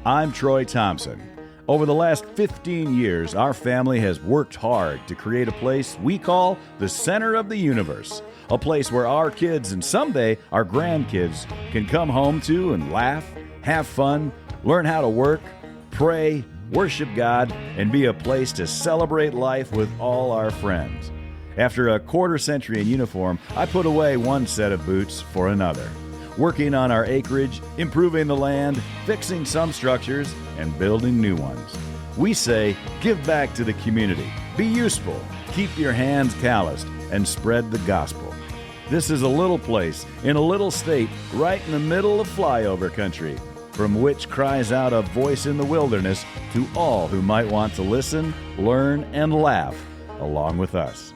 I'm Troy Thompson. Over the last 15 years, our family has worked hard to create a place we call the center of the universe. A place where our kids and someday our grandkids can come home to and laugh, have fun, learn how to work, pray, worship God, and be a place to celebrate life with all our friends. After a quarter century in uniform, I put away one set of boots for another, working on our acreage, improving the land, fixing some structures, and building new ones. We say, give back to the community, be useful, keep your hands calloused, and spread the gospel. This is a little place in a little state right in the middle of flyover country, from which cries out a voice in the wilderness to all who might want to listen, learn, and laugh along with us.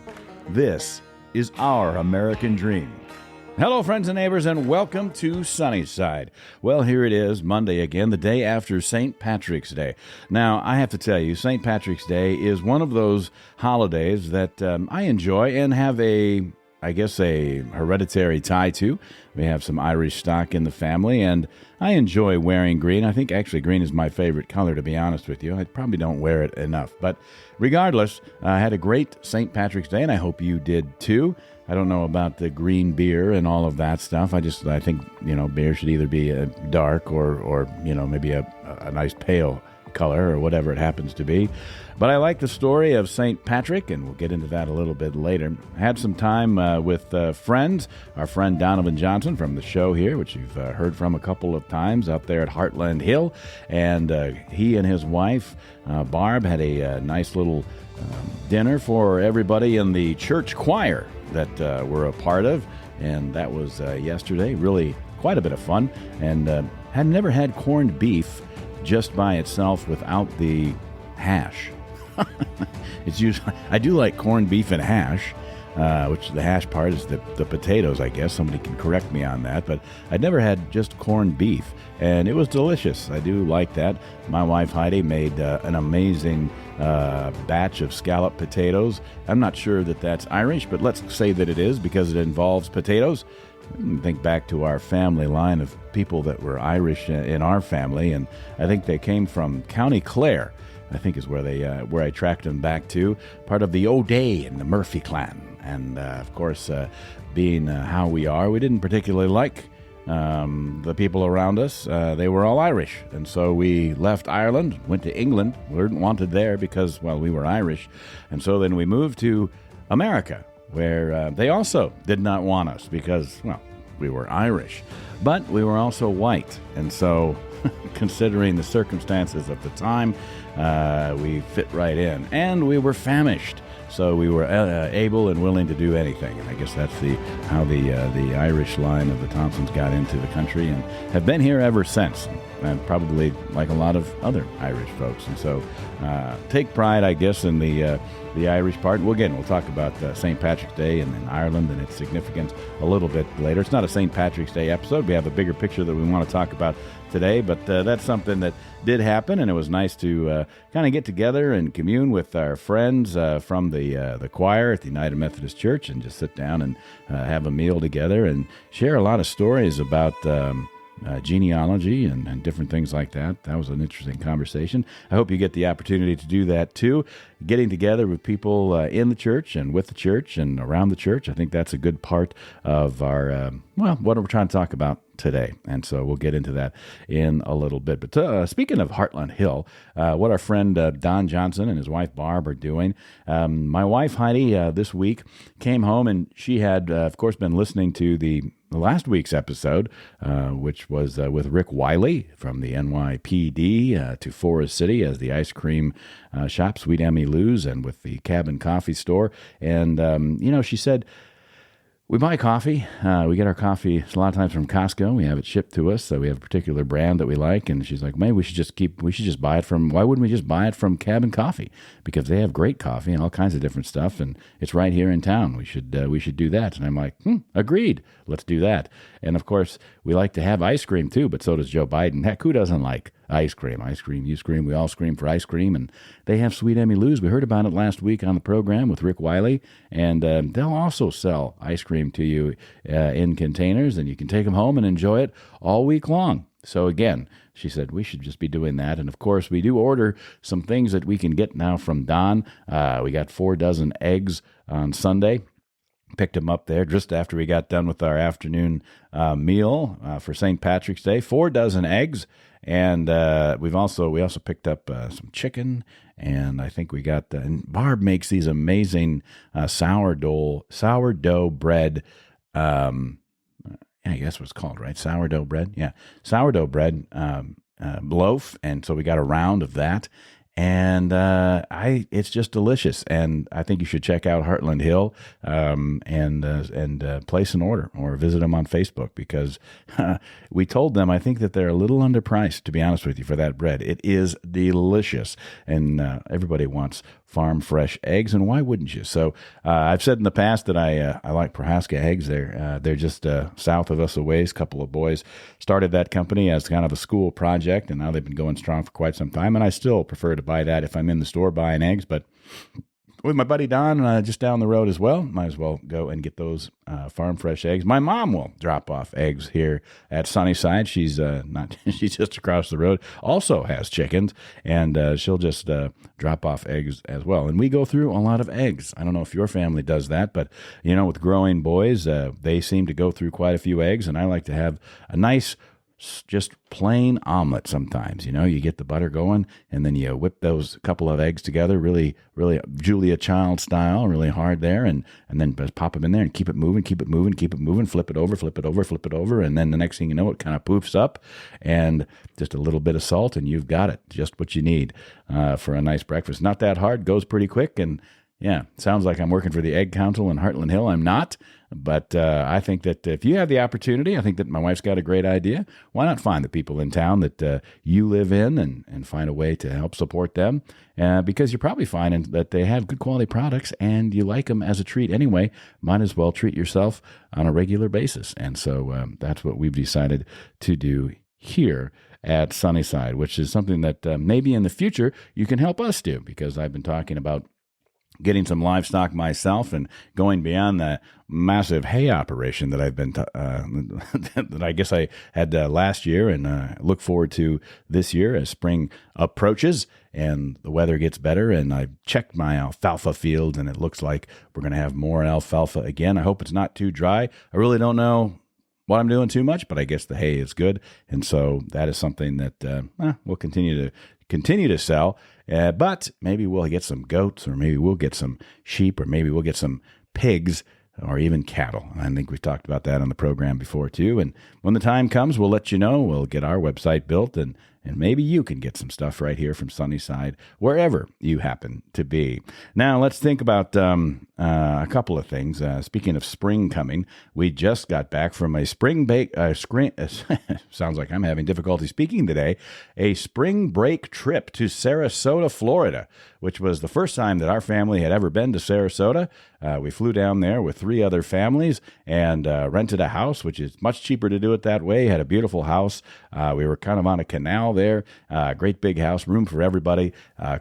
This is our American dream. Hello, friends and neighbors, and welcome to Sunnyside. Well, here it is, Monday again, the day after St. Patrick's Day. Now, I have to tell you, St. Patrick's Day is one of those holidays that I enjoy and have a hereditary tie to. We have some Irish stock in the family, and I enjoy wearing green. I think actually green is my favorite color, to be honest with you. I probably don't wear it enough. But regardless, I had a great St. Patrick's Day, and I hope you did too. I don't know about the green beer and all of that stuff. I think, beer should either be a dark or maybe a nice pale color or whatever it happens to be. But I like the story of St. Patrick, and we'll get into that a little bit later. I had some time with friends, our friend Donovan Johnson from the show here, which you've heard from a couple of times out there at Heartland Hill. And he and his wife, Barb, had a nice little dinner for everybody in the church choir that we're a part of. And that was yesterday. Really quite a bit of fun. And had never had corned beef just by itself without the hash. It's usually, I do like corned beef and hash, which the hash part is the potatoes, I guess. Somebody can correct me on that, but I'd never had just corned beef, and it was delicious. I do like that. My wife Heidi made an amazing batch of scalloped potatoes. I'm not sure that that's Irish, but let's say that it is because it involves potatoes. Think back to our family line of people that were Irish in our family, and I think they came from County Clare, I think is where I tracked them back to, part of the O'Day and the Murphy clan. And of course, being how we are, we didn't particularly like the people around us. They were all Irish, and so we left Ireland, went to England. We weren't wanted there because, well, we were Irish, and so then we moved to America, where they also did not want us because, well, we were Irish, but we were also white. And so, considering the circumstances of the time, we fit right in. And we were famished, so we were able and willing to do anything. And I guess that's how the Irish line of the Thompsons got into the country and have been here ever since. And probably like a lot of other Irish folks. And so take pride, I guess, in the Irish part. Well, again, we'll talk about St. Patrick's Day in Ireland and its significance a little bit later. It's not a St. Patrick's Day episode. We have a bigger picture that we want to talk about today, but that's something that did happen, and it was nice to kind of get together and commune with our friends from the choir at the United Methodist Church and just sit down and have a meal together and share a lot of stories about genealogy and different things like that. That was an interesting conversation. I hope you get the opportunity to do that too. Getting together with people in the church and with the church and around the church, I think that's a good part of our, what we're trying to talk about today. And so we'll get into that in a little bit. But speaking of Heartland Hill, what our friend Don Johnson and his wife Barb are doing, my wife Heidi this week came home, and she had, of course, been listening to the last week's episode, which was with Rick Wiley from the NYPD to Forest City as the ice cream shop, Sweet Emmy Lou's, and with the Cabin Coffee store. And, she said, we buy coffee. We get our coffee a lot of times from Costco. We have it shipped to us, so we have a particular brand that we like. And she's like, maybe we should just buy it from. Why wouldn't we just buy it from Cabin Coffee? Because they have great coffee and all kinds of different stuff, and it's right here in town. We should do that. And I'm like, agreed. Let's do that. And of course, we like to have ice cream too, but so does Joe Biden. Heck, who doesn't like ice cream? Ice cream, you scream, we all scream for ice cream. And they have Sweet Emmy Lou's. We heard about it last week on the program with Rick Wiley. And they'll also sell ice cream to you in containers, and you can take them home and enjoy it all week long. So again, she said we should just be doing that. And of course, we do order some things that we can get now from Don. We got 4 dozen eggs on Sunday. Picked them up there just after we got done with our afternoon meal for St. Patrick's Day. 4 dozen eggs, and we also picked up some chicken, and I think we got and Barb makes these amazing sourdough bread. I guess what it's called, right? Sourdough bread, yeah, sourdough bread loaf, and so we got a round of that. And it's just delicious, and I think you should check out Heartland Hill and place an order or visit them on Facebook, because we told them I think that they're a little underpriced, to be honest with you, for that bread. It is delicious, and everybody wants farm fresh eggs, and why wouldn't you? So I've said in the past that I like Prohaska eggs. They're just south of us a ways. A couple of boys started that company as kind of a school project, and now they've been going strong for quite some time, and I still prefer to buy that if I'm in the store buying eggs, but with my buddy Don just down the road as well, might as well go and get those farm fresh eggs. My mom will drop off eggs here at Sunnyside. She's she's just across the road, also has chickens, and she'll just drop off eggs as well. And we go through a lot of eggs. I don't know if your family does that, but with growing boys, they seem to go through quite a few eggs, and I like to have a nice just plain omelet sometimes. You get the butter going, and then you whip those couple of eggs together, really, really Julia Child style, really hard there, and then pop them in there and keep it moving, flip it over, and then the next thing you know, it kind of poofs up, and just a little bit of salt, and you've got it, just what you need for a nice breakfast. Not that hard, goes pretty quick, and yeah, sounds like I'm working for the Egg Council in Heartland Hill. I'm not, but I think that if you have the opportunity, I think that my wife's got a great idea. Why not find the people in town that you live in and find a way to help support them? Because you're probably finding that they have good quality products and you like them as a treat anyway. Might as well treat yourself on a regular basis. And so that's what we've decided to do here at Sunnyside, which is something that maybe in the future you can help us do, because I've been talking about getting some livestock myself and going beyond the massive hay operation that I've been that I guess I had last year, and look forward to this year as spring approaches and the weather gets better. And I checked my alfalfa field, and it looks like we're going to have more alfalfa again. I hope it's not too dry. I really don't know what I'm doing too much, but I guess the hay is good, and so that is something that we'll continue to sell. But maybe we'll get some goats, or maybe we'll get some sheep, or maybe we'll get some pigs, or even cattle. I think we've talked about that on the program before too. And when the time comes, we'll let you know. We'll get our website built, and maybe you can get some stuff right here from Sunnyside, wherever you happen to be. Now, let's think about a couple of things. Speaking of spring coming, we just got back from a spring break. Sounds like I'm having difficulty speaking today. A spring break trip to Sarasota, Florida, which was the first time that our family had ever been to Sarasota. We flew down there with 3 other families and rented a house, which is much cheaper to do it that way. Had a beautiful house. We were kind of on a canal there. Great big house, room for everybody.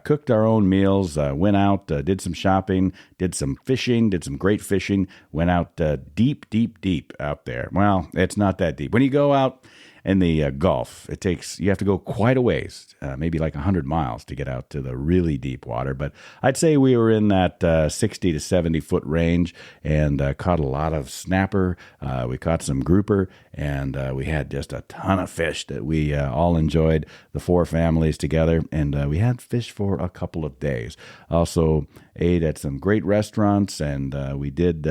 Cooked our own meals. Went out, did some shopping, did some fishing, did some great fishing. Went out deep out there. Well, it's not that deep. When you go out in the Gulf, you have to go quite a ways, maybe like 100 miles to get out to the really deep water. But I'd say we were in that 60 to 70 foot range, and caught a lot of snapper. We caught some grouper, and we had just a ton of fish that we all enjoyed, the 4 families together, and we had fish for a couple of days. Also ate at some great restaurants, and we did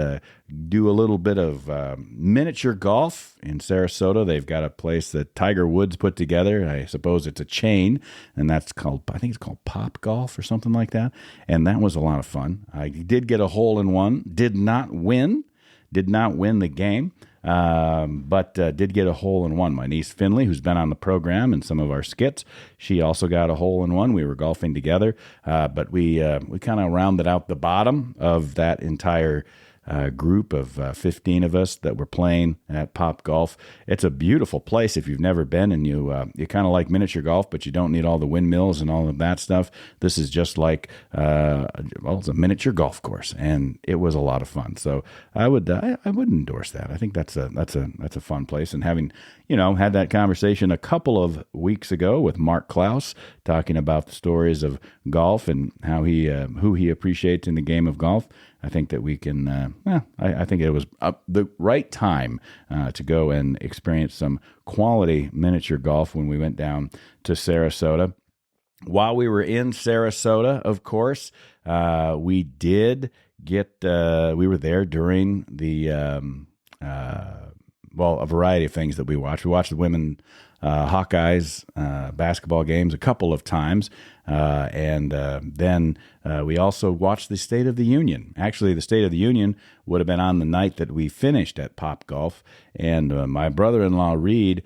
do a little bit of miniature golf in Sarasota. They've got a place that Tiger Woods put together. I suppose it's a chain, and I think it's called Pop Golf or something like that. And that was a lot of fun. I did get a hole-in-one. Did not win the game, but did get a hole-in-one. My niece Finley, who's been on the program and some of our skits, she also got a hole-in-one. We were golfing together, but we kind of rounded out the bottom of that entire group of 15 of us that were playing at Pop Golf. It's a beautiful place if you've never been, and you kind of like miniature golf, but you don't need all the windmills and all of that stuff. This is just like it's a miniature golf course, and it was a lot of fun. So I would endorse that. I think that's a fun place. And having had that conversation a couple of weeks ago with Mark Klaus, talking about the stories of golf and how who he appreciates in the game of golf, I think that we can. I think it was the right time to go and experience some quality miniature golf when we went down to Sarasota. While we were in Sarasota, of course, we did get. We were there during the a variety of things that we watched. We watched the women Hawkeyes basketball games a couple of times, and then we also watched the State of the Union. Actually, the State of the Union would have been on the night that we finished at Pop Golf, and my brother-in-law Reed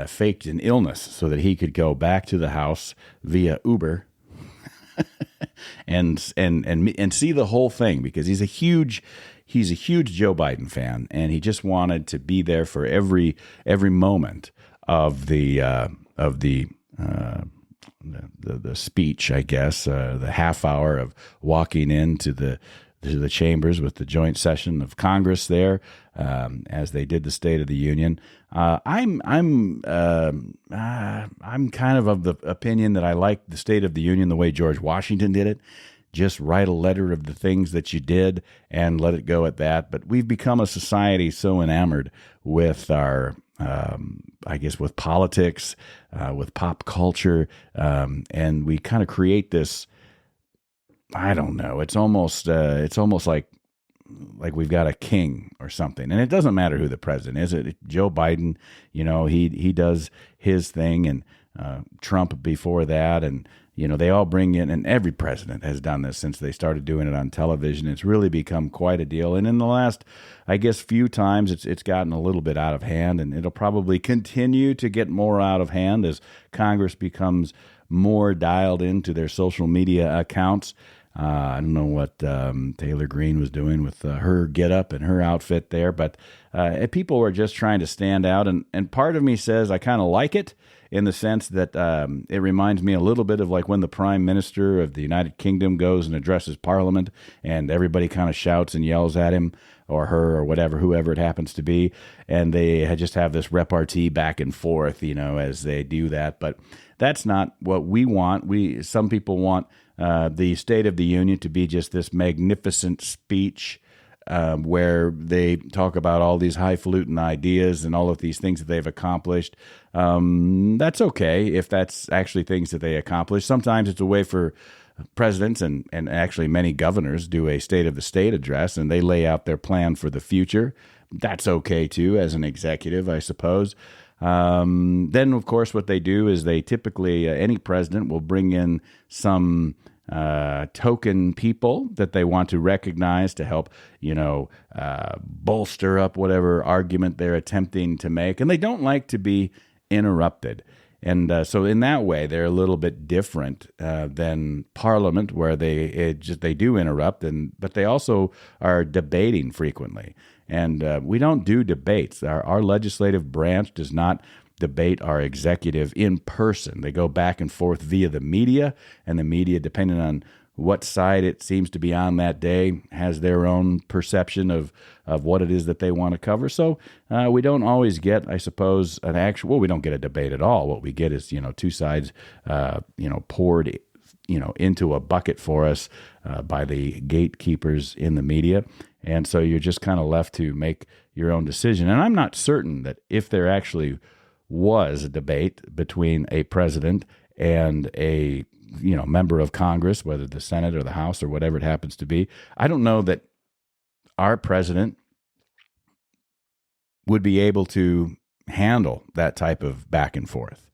faked an illness so that he could go back to the house via Uber and see the whole thing, because he's a huge Joe Biden fan, and he just wanted to be there for every moment of the speech, I guess, the half hour of walking into the chambers with the joint session of Congress there, as they did the State of the Union. I'm kind of the opinion that I like the State of the Union the way George Washington did it. Just write a letter of the things that you did and let it go at that. But we've become a society so enamored with our, with politics, with pop culture, and we kind of create this. I don't know. It's almost like we've got a king or something, and it doesn't matter who the president is. Joe Biden, he does his thing, and Trump before that, and they all bring in, and every president has done this since they started doing it on television. It's really become quite a deal. And in the last, I guess, few times, it's gotten a little bit out of hand, and it'll probably continue to get more out of hand as Congress becomes more dialed into their social media accounts. I don't know what Taylor Greene was doing with her getup and her outfit there, but people were just trying to stand out. And part of me says I kind of like it, in the sense that it reminds me a little bit of like when the Prime Minister of the United Kingdom goes and addresses Parliament, and everybody kind of shouts and yells at him or her or whoever it happens to be, and they just have this repartee back and forth, as they do that. But that's not what we want. Some people want the State of the Union to be just this magnificent speech where they talk about all these highfalutin ideas and all of these things that they've accomplished. That's okay if that's actually things that they accomplish. Sometimes it's a way for presidents and actually many governors do a State of the State address, and they lay out their plan for the future. That's okay too, as an executive, I suppose. Then, of course, what they do is they typically, any president will bring in some token people that they want to recognize to help, bolster up whatever argument they're attempting to make. And they don't like to be interrupted. And so in that way, they're a little bit different than Parliament, where they do interrupt, but they also are debating frequently. And we don't do debates. Our legislative branch does not debate our executive in person. They go back and forth via the media, and the media, depending on what side it seems to be on that day, has their own perception of what it is that they want to cover. So we don't always get, I suppose, we don't get a debate at all. What we get is, two sides, poured, into a bucket for us by the gatekeepers in the media. And so you're just kind of left to make your own decision. And I'm not certain that if there actually was a debate between a president and a member of Congress, whether the Senate or the House or whatever it happens to be, I don't know that our president would be able to handle that type of back and forth.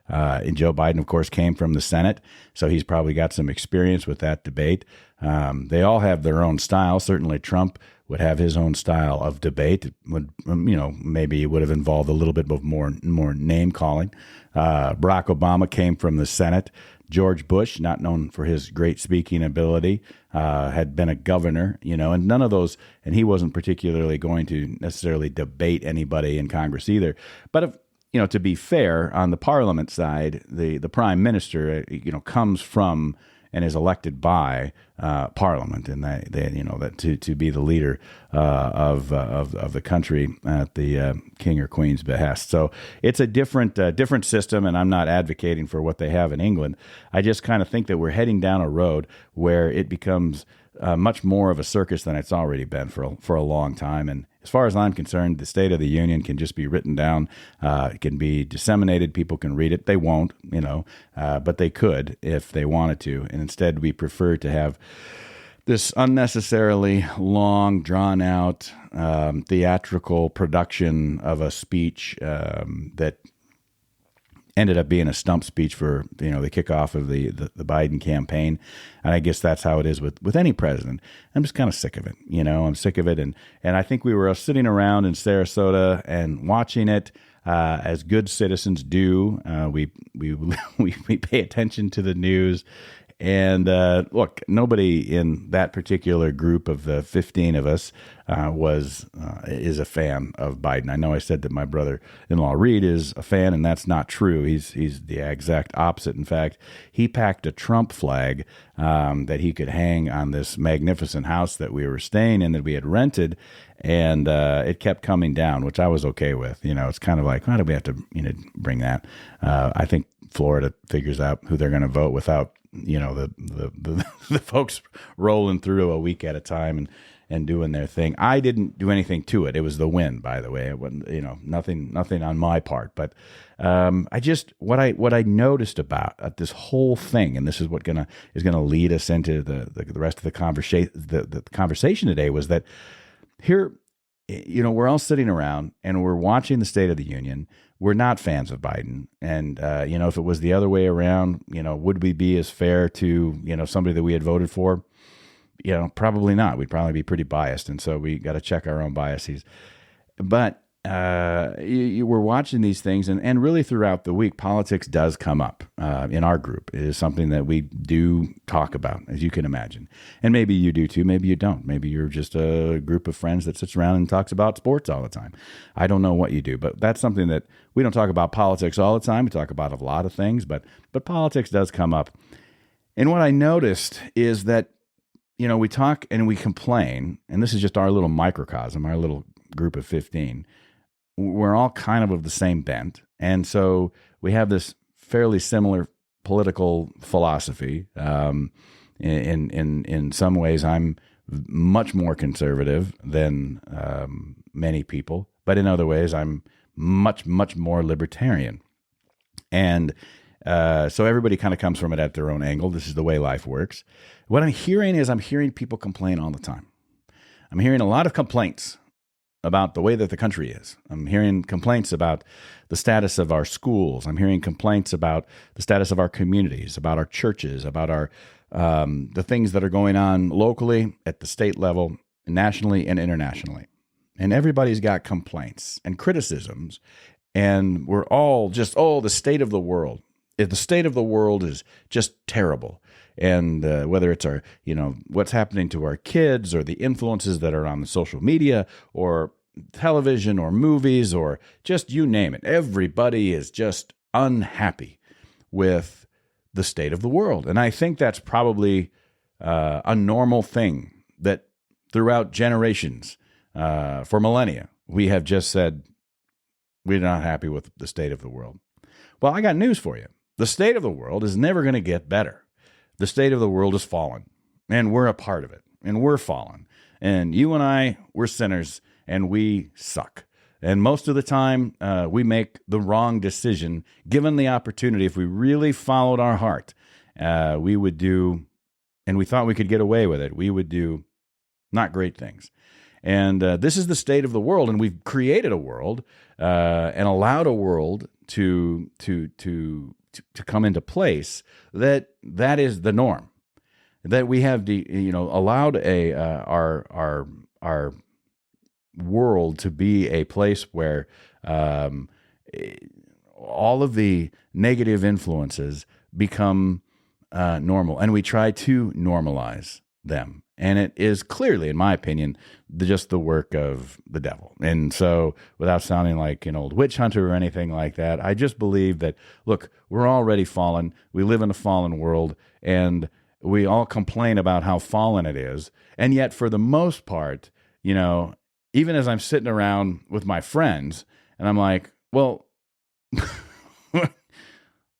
And Joe Biden, of course, came from the Senate, so he's probably got some experience with that debate. They all have their own style. Certainly Trump would have his own style of debate. It would, maybe it would have involved a little bit of more name calling. Barack Obama came from the Senate. George Bush, not known for his great speaking ability, had been a governor, and none of those, and he wasn't particularly going to necessarily debate anybody in Congress either. But if, to be fair, on the Parliament side, the prime minister, comes from and is elected by Parliament, and that to be the leader of the country at the king or queen's behest. So it's a different system, and I'm not advocating for what they have in England. I just kind of think that we're heading down a road where it becomes much more of a circus than it's already been for a long time. And as far as I'm concerned, the State of the Union can just be written down. It can be disseminated. People can read it. They won't, but they could if they wanted to. And instead, we prefer to have this unnecessarily long, drawn-out theatrical production of a speech that ended up being a stump speech for the kickoff of the Biden campaign. And I guess that's how it is with any president. I'm just kind of sick of it. I'm sick of it. And I think we were sitting around in Sarasota and watching it as good citizens do. We pay attention to the news. And look, nobody in that particular group of the 15 of us is a fan of Biden. I know I said that my brother-in-law Reed is a fan, and that's not true. He's the exact opposite. In fact, he packed a Trump flag that he could hang on this magnificent house that we were staying in that we had rented, and it kept coming down, which I was okay with. It's kind of like, why do we have to bring that? I think Florida figures out who they're going to vote without the folks rolling through a week at a time and doing their thing. I didn't do anything to it. It was the wind, by the way. It wasn't, nothing on my part. But I just what I noticed about this whole thing, and this is what is gonna lead us into the rest of the conversation. The conversation today was that here, we're all sitting around and we're watching the State of the Union. We're not fans of Biden. And, if it was the other way around, would we be as fair to, somebody that we had voted for? Probably not. We'd probably be pretty biased. And so we got to check our own biases. But we're watching these things. And really throughout the week, politics does come up in our group. It is something that we do talk about, as you can imagine. And maybe you do too. Maybe you don't. Maybe you're just a group of friends that sits around and talks about sports all the time. I don't know what you do, but that's something that we don't talk about politics all the time. We talk about a lot of things, but politics does come up. And what I noticed is that, we talk and we complain, and this is just our little microcosm, our little group of 15. We're all kind of the same bent. And so we have this fairly similar political philosophy. In some ways, I'm much more conservative than many people, but in other ways, I'm much, much more libertarian. And so everybody kind of comes from it at their own angle. This is the way life works. What I'm hearing people complain all the time. I'm hearing a lot of complaints about the way that the country is. I'm hearing complaints about the status of our schools. I'm hearing complaints about the status of our communities, about our churches, about our the things that are going on locally, at the state level, nationally, and internationally. And everybody's got complaints and criticisms, and we're all just, the state of the world. The state of the world is just terrible. And whether it's our, what's happening to our kids, or the influences that are on the social media or television or movies, or just you name it, everybody is just unhappy with the state of the world. And I think that's probably a normal thing that throughout generations, for millennia, we have just said, we're not happy with the state of the world. Well, I got news for you. The state of the world is never going to get better. The state of the world is fallen, and we're a part of it, and we're fallen. And you and I, we're sinners, and we suck. And most of the time, we make the wrong decision. Given the opportunity, if we really followed our heart, we would do, and we thought we could get away with it, we would do not great things. And this is the state of the world, and we've created a world and allowed a world to come into place that is the norm. that we have allowed our world to be a place where all of the negative influences become normal, and we try to normalize them. And it is clearly, in my opinion, just the work of the devil. And so, without sounding like an old witch hunter or anything like that, I just believe that, look, we're already fallen. We live in a fallen world, and we all complain about how fallen it is. And yet, for the most part, even as I'm sitting around with my friends, and I'm like, well,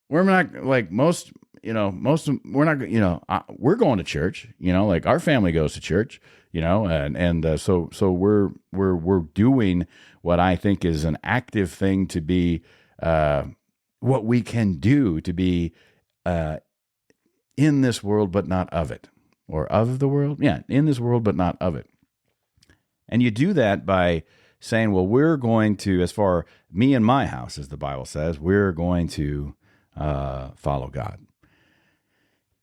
we're not like most, we're not, we're going to church, like our family goes to church, so we're doing what I think is an active thing to be, what we can do to be, in this world, but not of it, or of the world. Yeah. In this world, but not of it. And you do that by saying, well, we're going to, as far me and my house, as the Bible says, we're going to follow God.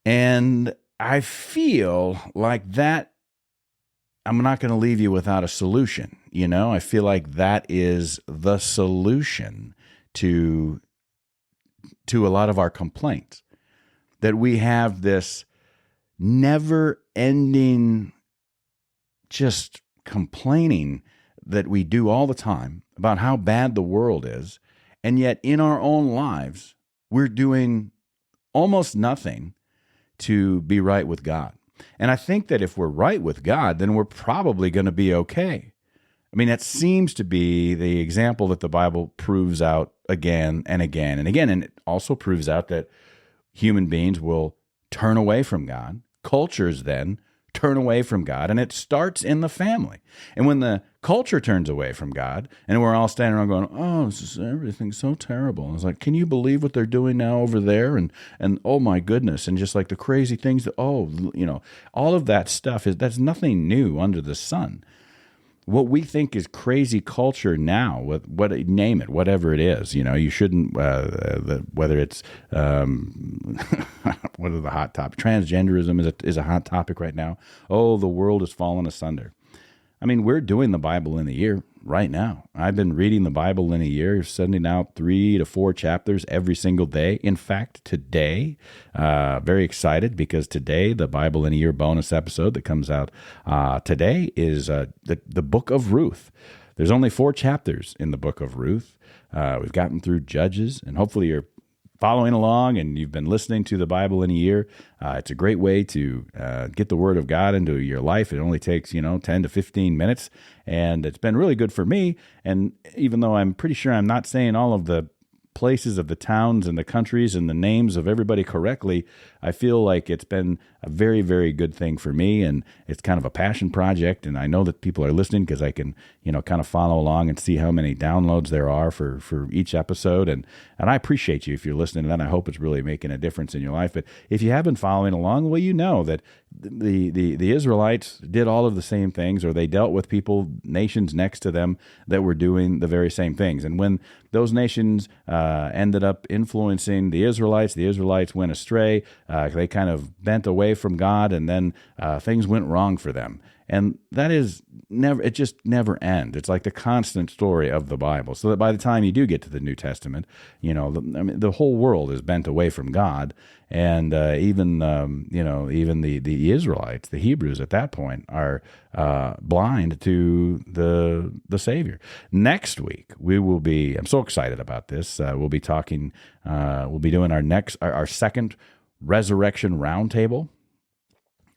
And I feel like that, I'm not going to leave you without a solution. I feel like that is the solution to a lot of our complaints, that we have this never-ending just complaining that we do all the time about how bad the world is, and yet in our own lives, we're doing almost nothing to be right with God. And I think that if we're right with God, then we're probably going to be okay. I mean, that seems to be the example that the Bible proves out again and again and again. And it also proves out that human beings will turn away from God. Cultures then turn away from God, and it starts in the family. And when the culture turns away from God, and we're all standing around going, oh, everything's so terrible. And it's like, can you believe what they're doing now over there? And oh my goodness, and just like the crazy things that, all of that stuff that's nothing new under the sun. What we think is crazy culture now, name it, whatever it is, you shouldn't, whether it's, what are the hot topics? Transgenderism is a hot topic right now. Oh, the world is falling asunder. I mean, we're doing the Bible in a year right now. I've been reading the Bible in a year, sending out 3 to 4 chapters every single day. In fact, today, very excited because today, the Bible in a Year bonus episode that comes out today is the book of Ruth. There's only 4 chapters in the book of Ruth. We've gotten through Judges, and hopefully you're following along and you've been listening to the Bible in a year. It's a great way to get the Word of God into your life. It only takes, 10 to 15 minutes, and it's been really good for me. And even though I'm pretty sure I'm not saying all of the places of the towns and the countries and the names of everybody correctly, I feel like it's been a very, very good thing for me, and it's kind of a passion project, and I know that people are listening because I can, kind of follow along and see how many downloads there are for each episode, and I appreciate you if you're listening to that. I hope it's really making a difference in your life. But if you have been following along, well, you know that the Israelites did all of the same things, or they dealt with nations next to them that were doing the very same things. And when those nations ended up influencing the Israelites went astray. They kind of bent away from God, and then things went wrong for them. And that is it just never ends. It's like the constant story of the Bible. So that by the time you do get to the New Testament, the whole world is bent away from God. And even the Israelites, the Hebrews at that point, are blind to the Savior. Next week, we will be, I'm so excited about this, we'll be talking, we'll be doing our second Resurrection Roundtable,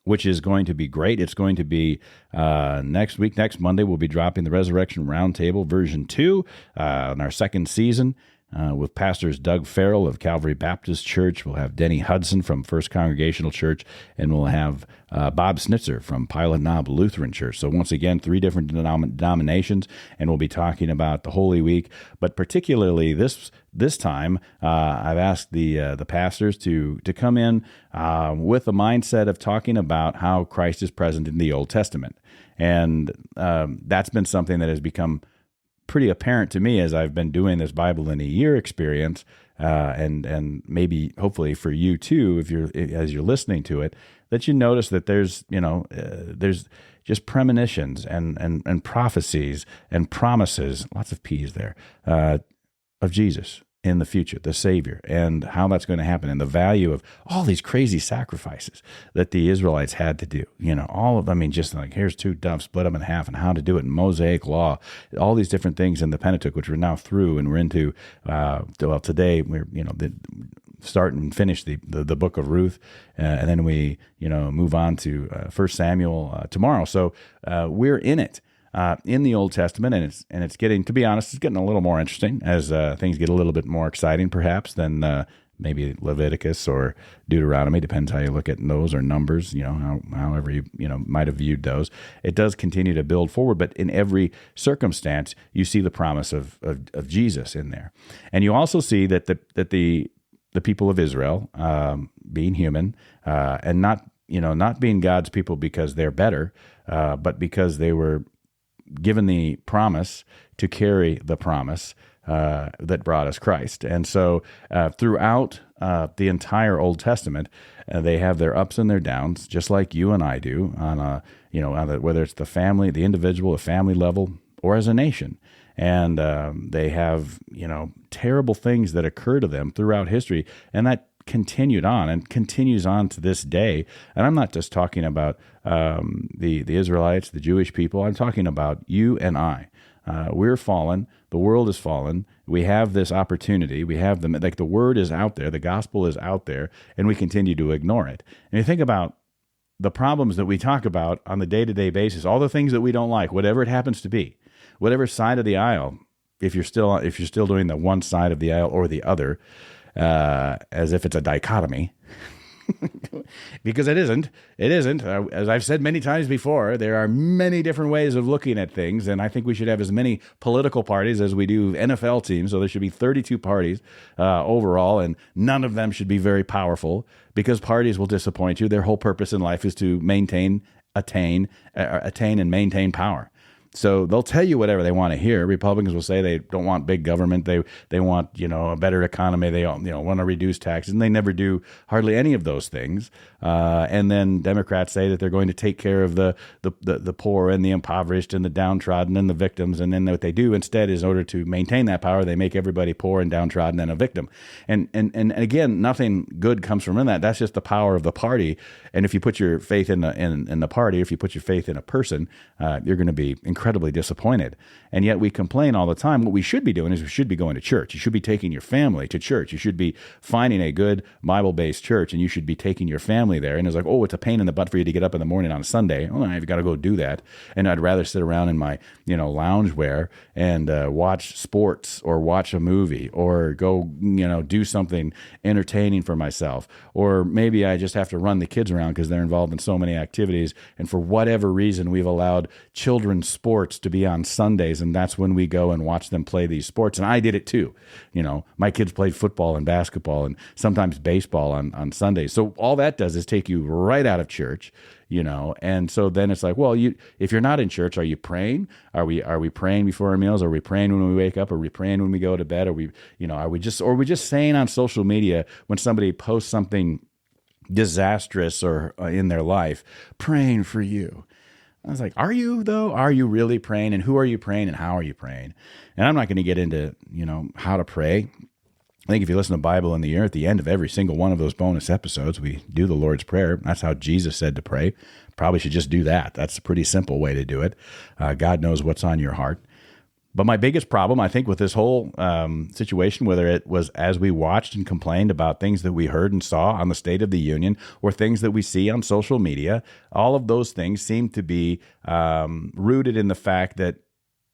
which is going to be great. It's going to be next week. Next Monday, we'll be dropping the Resurrection Roundtable version 2 in our second season with pastors Doug Farrell of Calvary Baptist Church. We'll have Denny Hudson from First Congregational Church, and we'll have Bob Snitzer from Pilot Knob Lutheran Church. So once again, 3 different denominations, and we'll be talking about the Holy Week. But particularly this time, I've asked the pastors to come in with a mindset of talking about how Christ is present in the Old Testament. And that's been something that has become pretty apparent to me as I've been doing this Bible in a Year experience, and maybe hopefully for you too, as you're listening to it, that you notice that there's just premonitions and prophecies and promises, lots of P's there, of Jesus in the future, the Savior, and how that's going to happen, and the value of all these crazy sacrifices that the Israelites had to do. All of them. I mean, just like, here's two doves, split them in half, and how to do it in Mosaic law, all these different things in the Pentateuch, which we're now through, and we're into. Today we're start and finish the book of Ruth, and then we move on to 1 Samuel tomorrow. So we're in it. In the Old Testament, and it's getting, to be honest, it's getting a little more interesting as things get a little bit more exciting, perhaps, than maybe Leviticus or Deuteronomy. Depends how you look at those, or Numbers. However you might have viewed those. It does continue to build forward, but in every circumstance, you see the promise of Jesus in there, and you also see that the people of Israel, being human, and not being God's people because they're better, but because they were given the promise to carry the promise that brought us Christ. And so throughout the entire Old Testament, they have their ups and their downs, just like you and I do, whether it's the family, the individual, the family level, or as a nation. And they have, terrible things that occur to them throughout history, and that continued on and continues on to this day. And I'm not just talking about the Israelites, the Jewish people. I'm talking about you and I. We're fallen. The world is fallen. We have this opportunity. We have the word is out there. The gospel is out there, and we continue to ignore it. And you think about the problems that we talk about on the day-to-day basis, all the things that we don't like, whatever it happens to be, whatever side of the aisle, if you're still doing the one side of the aisle or the other, as if it's a dichotomy, because it isn't. It isn't. As I've said many times before, there are many different ways of looking at things, and I think we should have as many political parties as we do NFL teams. So there should be 32 parties overall, and none of them should be very powerful, because parties will disappoint you. Their whole purpose in life is to attain and maintain power. So they'll tell you whatever they want to hear. Republicans will say they don't want big government. They want, a better economy. They want to reduce taxes, and they never do hardly any of those things. And then Democrats say that they're going to take care of the poor and the impoverished and the downtrodden and the victims. And then what they do instead is, in order to maintain that power, they make everybody poor and downtrodden and a victim. And again, nothing good comes from that. That's just the power of the party. And if you put your faith in the party, if you put your faith in a person, you're going to be incredibly disappointed. And yet we complain all the time. What we should be doing is we should be going to church. You should be taking your family to church. You should be finding a good Bible-based church, and you should be taking your family there. And it's like, oh, it's a pain in the butt for you to get up in the morning on a Sunday. Oh, I've got to go do that. And I'd rather sit around in my, loungewear and watch sports or watch a movie or go, do something entertaining for myself. Or maybe I just have to run the kids around because they're involved in so many activities. And for whatever reason, we've allowed children's sports to be on Sundays, and that's when we go and watch them play these sports. And I did it too. My kids played football and basketball and sometimes baseball on Sundays. So all that does is take you right out of church, and so then it's like, well, if you're not in church, are you praying? Are we praying before our meals? Are we praying when we wake up? Are we praying when we go to bed? Are we just saying on social media when somebody posts something disastrous or in their life, praying for you? I was like, are you though? Are you really praying? And who are you praying? And how are you praying? And I'm not going to get into, how to pray. I think if you listen to Bible in the Year, at the end of every single one of those bonus episodes, we do the Lord's Prayer. That's how Jesus said to pray. Probably should just do that. That's a pretty simple way to do it. God knows what's on your heart. But my biggest problem, I think, with this whole situation, whether it was as we watched and complained about things that we heard and saw on the State of the Union or things that we see on social media, all of those things seem to be rooted in the fact that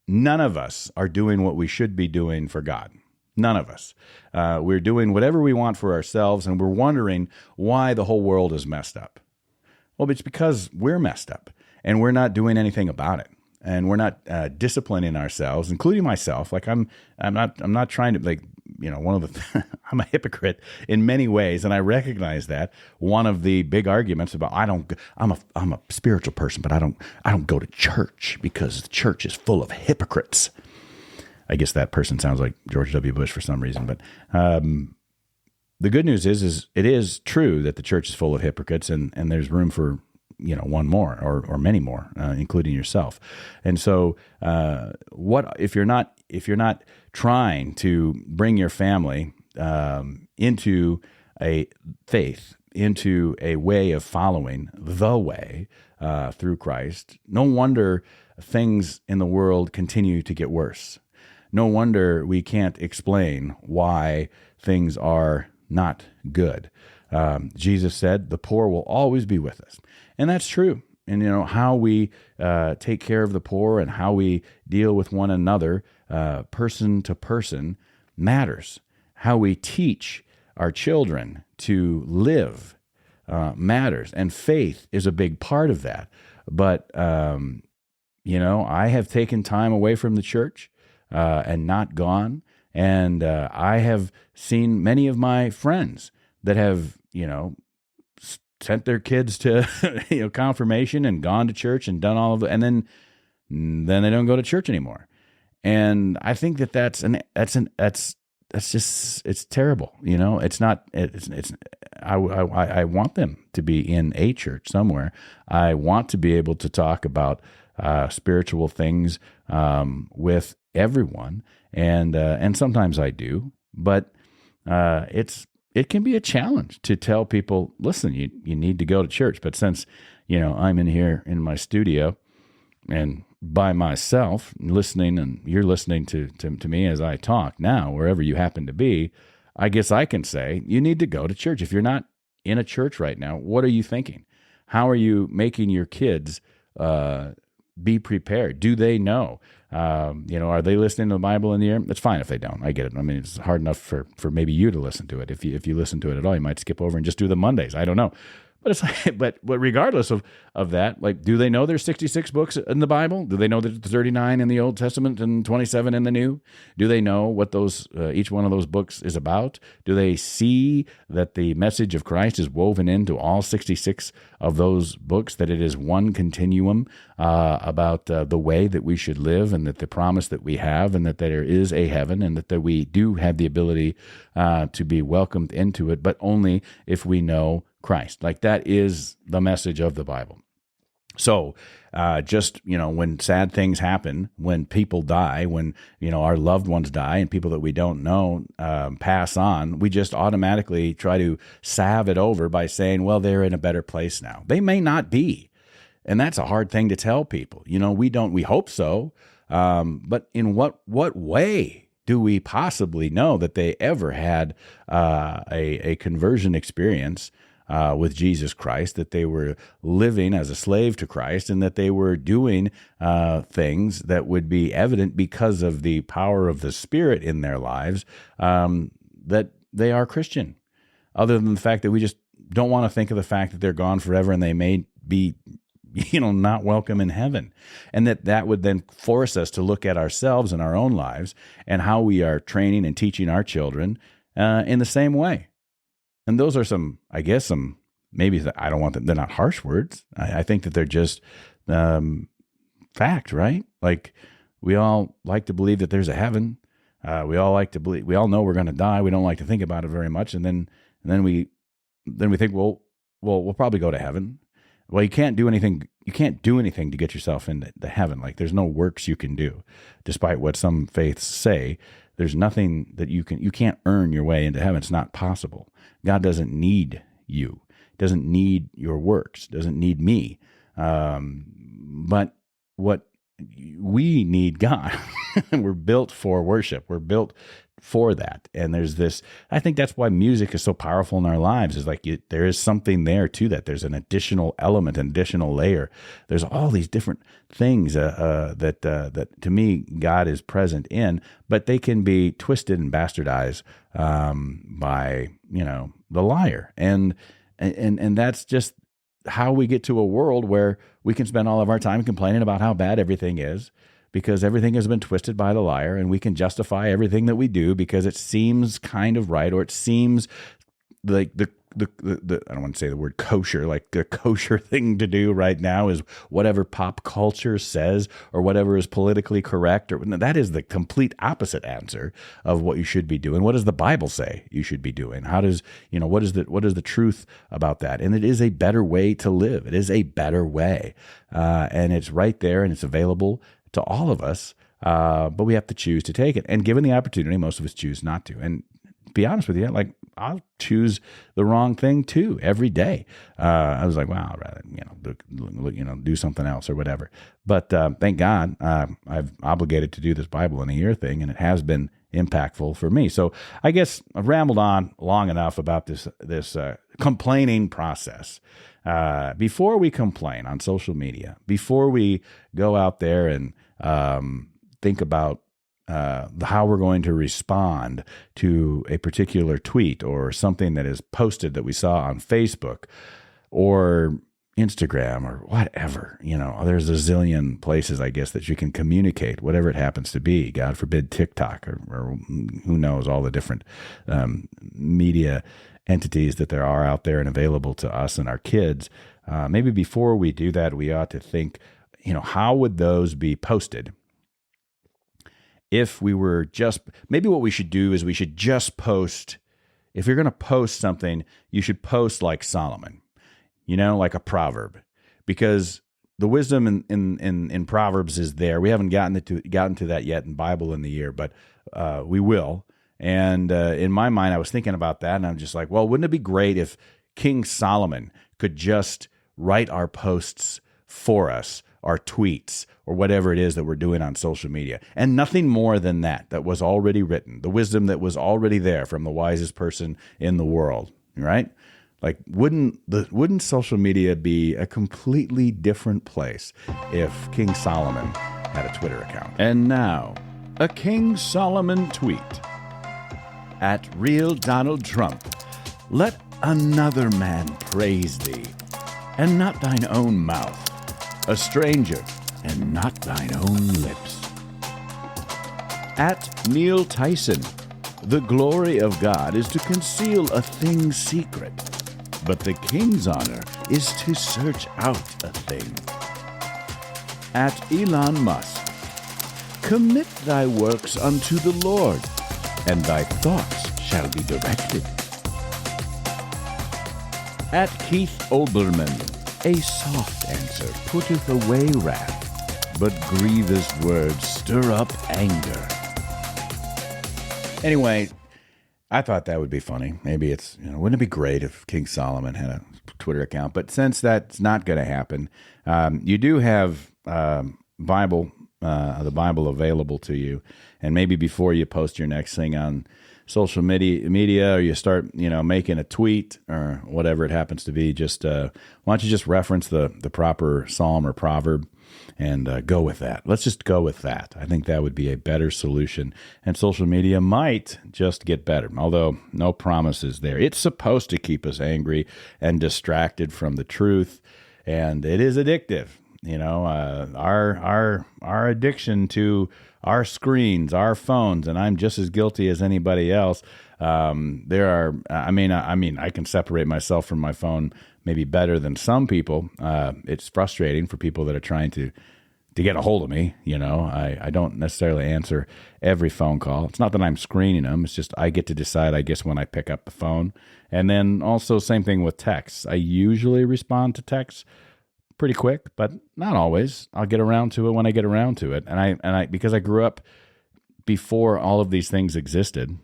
none of us are doing what we should be doing for God. None of us. We're doing whatever we want for ourselves, and we're wondering why the whole world is messed up. Well, it's because we're messed up, and we're not doing anything about it. And we're not disciplining ourselves, including myself. Like I'm not trying to I'm a hypocrite in many ways, and I recognize that. One of the big arguments about I'm a spiritual person, but I don't go to church because the church is full of hypocrites. I guess that person sounds like George W. Bush for some reason, but the good news is it is true that the church is full of hypocrites, and there's room for one more or many more, including yourself. And so, what if you're not trying to bring your family into a faith, into a way of following the way through Christ? No wonder things in the world continue to get worse. No wonder we can't explain why things are not good. Jesus said, the poor will always be with us. And that's true. And, how we take care of the poor and how we deal with one another, person to person, matters. How we teach our children to live matters. And faith is a big part of that. But, I have taken time away from the church and not gone. And I have seen many of my friends that have, sent their kids to confirmation and gone to church and done all of it, and then they don't go to church anymore. And I think that's just, it's terrible. It's not. I want them to be in a church somewhere. I want to be able to talk about spiritual things with everyone, and sometimes I do, but it can be a challenge to tell people, listen, you need to go to church. But since, I'm in here in my studio and by myself listening, and you're listening to me as I talk now, wherever you happen to be, I guess I can say you need to go to church. If you're not in a church right now, what are you thinking? How are you making your kids be prepared? Do they know? Are they listening to the Bible in the air? It's fine if they don't. I get it. I mean, it's hard enough for maybe you to listen to it. If you listen to it at all, you might skip over and just do the Mondays. I don't know. But it's like, but regardless of that, like, do they know there's 66 books in the Bible? Do they know that there's 39 in the Old Testament and 27 in the New? Do they know what those each one of those books is about? Do they see that the message of Christ is woven into all 66 of those books, that it is one continuum about the way that we should live, and that the promise that we have, and that there is a heaven, and that we do have the ability to be welcomed into it, but only if we know Christ. Like, that is the message of the Bible. So when sad things happen, when people die, when, our loved ones die and people that we don't know pass on, we just automatically try to salve it over by saying, well, they're in a better place now. They may not be. And that's a hard thing to tell people. We hope so. But in what way do we possibly know that they ever had a conversion experience with Jesus Christ, that they were living as a slave to Christ, and that they were doing things that would be evident because of the power of the Spirit in their lives, that they are Christian, other than the fact that we just don't want to think of the fact that they're gone forever and they may be not welcome in heaven. And that would then force us to look at ourselves and our own lives and how we are training and teaching our children in the same way. And those are maybe I don't want them, they're not harsh words. I think that they're just fact, right? Like, we all like to believe that there's a heaven. We all know we're going to die. We don't like to think about it very much. And then we think, well, we'll probably go to heaven. Well, you can't do anything to get yourself into heaven. Like, there's no works you can do, despite what some faiths say. There's nothing that you can't earn your way into heaven. It's not possible. God doesn't need you, doesn't need your works, doesn't need me. But what we need God. We're built for worship. We're built for that. And there's this, I think that's why music is so powerful in our lives, is like there is something there to that. There's an additional element, an additional layer. There's all these different things that to me God is present in, but they can be twisted and bastardized by the liar. And that's just how we get to a world where we can spend all of our time complaining about how bad everything is, because everything has been twisted by the liar, and we can justify everything that we do because it seems kind of right, or it seems like I don't want to say the word kosher, like the kosher thing to do right now is whatever pop culture says or whatever is politically correct, or that is the complete opposite answer of what you should be doing. What does the Bible say you should be doing? How does, what is the truth about that? And it is a better way to live. It is a better way. And it's right there and it's available to all of us. But we have to choose to take it. And given the opportunity, most of us choose not to. And be honest with you, like I'll choose the wrong thing too every day. I was like, wow, I'd rather, do something else or whatever. But thank God I've obligated to do this Bible in a year thing, and it has been impactful for me. So I guess I've rambled on long enough about this complaining process. Before we complain on social media, before we go out there and think about how we're going to respond to a particular tweet or something that is posted that we saw on Facebook or Instagram or whatever, there's a zillion places, I guess, that you can communicate, whatever it happens to be. God forbid TikTok or who knows, all the different media entities that there are out there and available to us and our kids. Maybe before we do that, we ought to think, how would those be posted? If we were maybe what we should do is we should just post, if you're going to post something, you should post like Solomon, like a proverb, because the wisdom in Proverbs is there. We haven't gotten to that yet in Bible in the Year, but we will. And in my mind, I was thinking about that, and I'm just like, well, wouldn't it be great if King Solomon could just write our posts for us, our tweets, or whatever it is that we're doing on social media, and nothing more than that was already written, the wisdom that was already there from the wisest person in the world, right? Like, wouldn't social media be a completely different place if King Solomon had a Twitter account? And now, a King Solomon tweet. At Real Donald Trump, let another man praise thee, and not thine own mouth, a stranger, and not thine own lips. At Neil Tyson, the glory of God is to conceal a thing secret, but the king's honor is to search out a thing. At Elon Musk, commit thy works unto the Lord, and thy thoughts shall be directed. At Keith Olbermann, a soft answer putteth away wrath, but grievous words stir up anger. Anyway, I thought that would be funny. Maybe it's, wouldn't it be great if King Solomon had a Twitter account? But since that's not going to happen, you do have the Bible available to you. And maybe before you post your next thing on social media, or you start, making a tweet or whatever it happens to be, just why don't you just reference the proper psalm or proverb and go with that. Let's just go with that. I think that would be a better solution, and social media might just get better, although no promises there. It's supposed to keep us angry and distracted from the truth, and it is addictive. Our addiction to our screens, our phones, and I'm just as guilty as anybody else. I can separate myself from my phone maybe better than some people. It's frustrating for people that are trying to get a hold of me. I don't necessarily answer every phone call. It's not that I'm screening them. It's just I get to decide, I guess, when I pick up the phone. And then also same thing with texts. I usually respond to texts pretty quick, but not always. I'll get around to it when I get around to it. And I because I grew up before all of these things existed,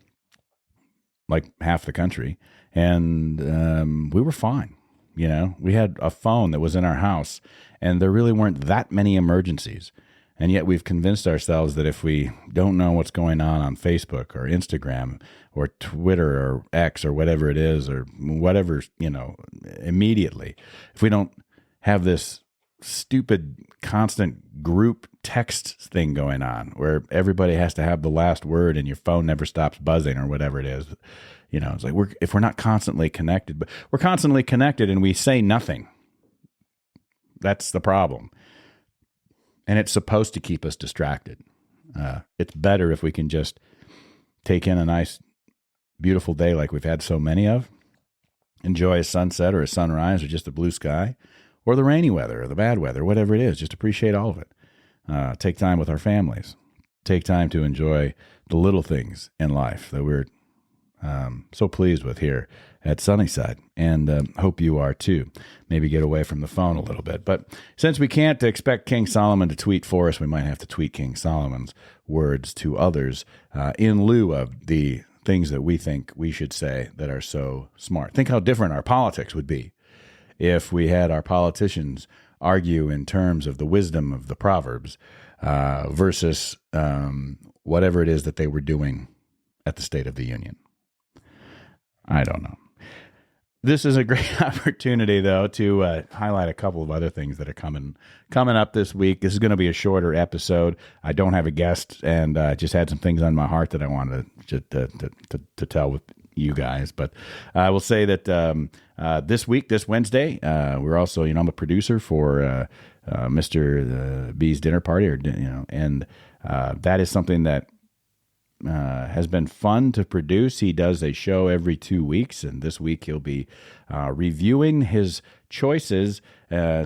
like half the country, and we were fine. We had a phone that was in our house, and there really weren't that many emergencies. And yet we've convinced ourselves that if we don't know what's going on Facebook or Instagram or Twitter or X or whatever it is, or whatever, immediately, if we don't have this stupid constant group text thing going on where everybody has to have the last word and your phone never stops buzzing or whatever it is, it's like if we're not constantly connected, but we're constantly connected and we say nothing. That's the problem. And it's supposed to keep us distracted. It's better if we can just take in a nice, beautiful day like we've had so many of, enjoy a sunset or a sunrise or just the blue sky or the rainy weather or the bad weather, whatever it is. Just appreciate all of it. Take time with our families. Take time to enjoy the little things in life that we're so pleased with here at Sunnyside, and hope you are too. Maybe get away from the phone a little bit. But since we can't expect King Solomon to tweet for us, we might have to tweet King Solomon's words to others in lieu of the things that we think we should say that are so smart. Think how different our politics would be if we had our politicians argue in terms of the wisdom of the Proverbs versus whatever it is that they were doing at the State of the Union. I don't know. This is a great opportunity, though, to highlight a couple of other things that are coming up this week. This is going to be a shorter episode. I don't have a guest, and just had some things on my heart that I wanted to tell with you guys. But I will say that this Wednesday, we're also, I'm a producer for Mr. B's Dinner Party, and that is something that has been fun to produce. He does a show every 2 weeks, and this week he'll be reviewing his choices,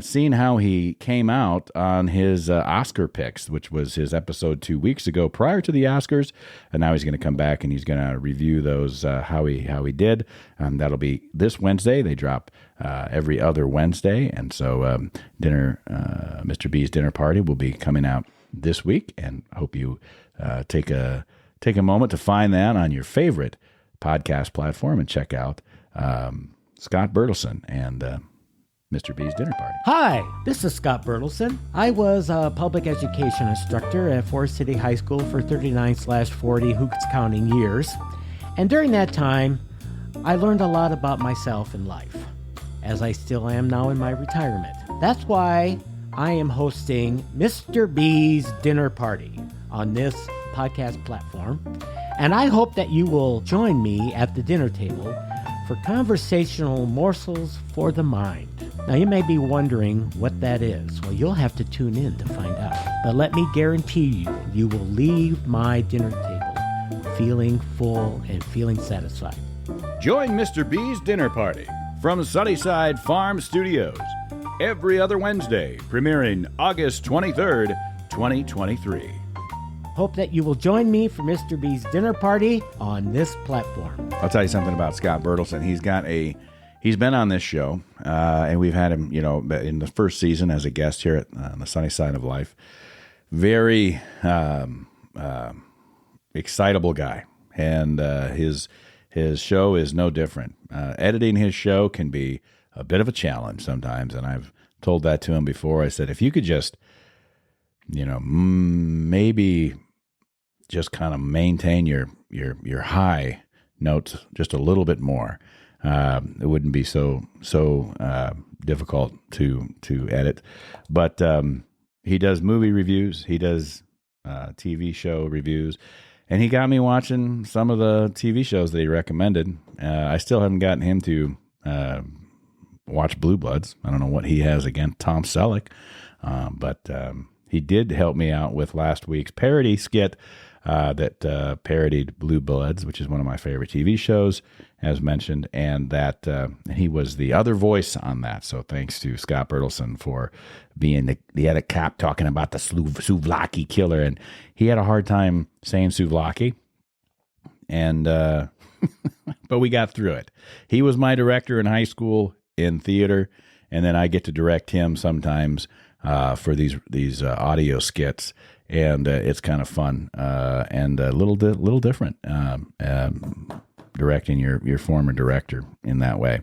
seeing how he came out on his Oscar picks, which was his episode 2 weeks ago prior to the Oscars, and now he's going to come back and he's going to review those, how he did. That'll be this Wednesday. They drop every other Wednesday, and so Mr. B's Dinner Party will be coming out this week, and hope you take a moment to find that on your favorite podcast platform and check out Scott Bertelsen and Mr. B's Dinner Party. Hi, this is Scott Bertelsen. I was a public education instructor at Forest City High School for 39/40 Hooks counting years. And during that time, I learned a lot about myself and life, as I still am now in my retirement. That's why I am hosting Mr. B's Dinner Party on this podcast platform, and I hope that you will join me at the dinner table for conversational morsels for the mind. Now, you may be wondering what that is. Well, you'll have to tune in to find out. But let me guarantee you will leave my dinner table feeling full and feeling satisfied. Join Mr. B's Dinner Party from Sunnyside Farm Studios every other Wednesday, premiering August 23rd, 2023. Hope that you will join me for Mr. B's Dinner Party on this platform. I'll tell you something about Scott Bertelsen. He's been on this show, and we've had him, in the first season as a guest here at the Sunny Side of Life. Very excitable guy, and his show is no different. Editing his show can be a bit of a challenge sometimes, and I've told that to him before. I said, if you could just, maybe just kind of maintain your high notes just a little bit more, it wouldn't be so difficult to edit. But he does movie reviews, he does TV show reviews, and he got me watching some of the TV shows that he recommended. I still haven't gotten him to watch Blue Bloods. I don't know what he has against Tom Selleck, but he did help me out with last week's parody skit that parodied Blue Bloods, which is one of my favorite TV shows, as mentioned, and that he was the other voice on that. So thanks to Scott Bertelsen for being the other cop talking about the Souvlaki killer, and he had a hard time saying Souvlaki, and but we got through it. He was my director in high school in theater, and then I get to direct him sometimes for these audio skits, and it's kind of fun and a little different directing your former director in that way.